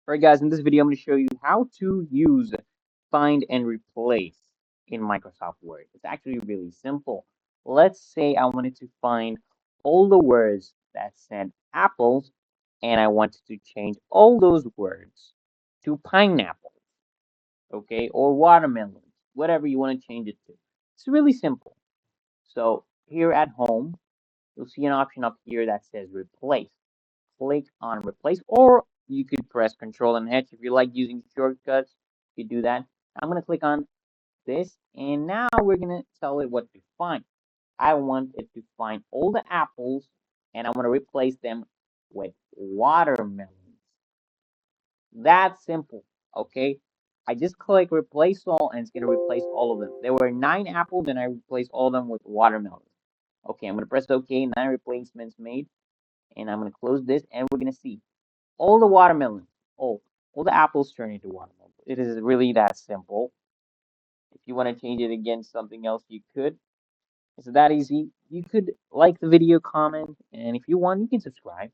Alright guys, in this video I'm going to show you how to use find and replace in Microsoft Word. It's actually really simple. Let's say I wanted to find all the words that said apples and I wanted to change all those words to pineapple, okay, or watermelon, whatever you want to change it to. It's really simple. So here at home, you'll see an option up here that says replace. Click on replace, or you could press Control and H if you like using shortcuts. You do that. I'm gonna click on this, and now we're gonna tell it what to find. I want it to find all the apples, and I want to replace them with watermelons. That's simple, okay? I just click replace all, and it's gonna replace all of them. There were 9 apples, and I replaced all of them with watermelons. Okay, I'm gonna press OK. 9 replacements made, and I'm gonna close this, and we're gonna see all the watermelons, oh, all the apples turn into watermelon. It is really that simple. If you want to change it against something else, you could. It's that easy. You could like the video, comment, and if you want, you can subscribe.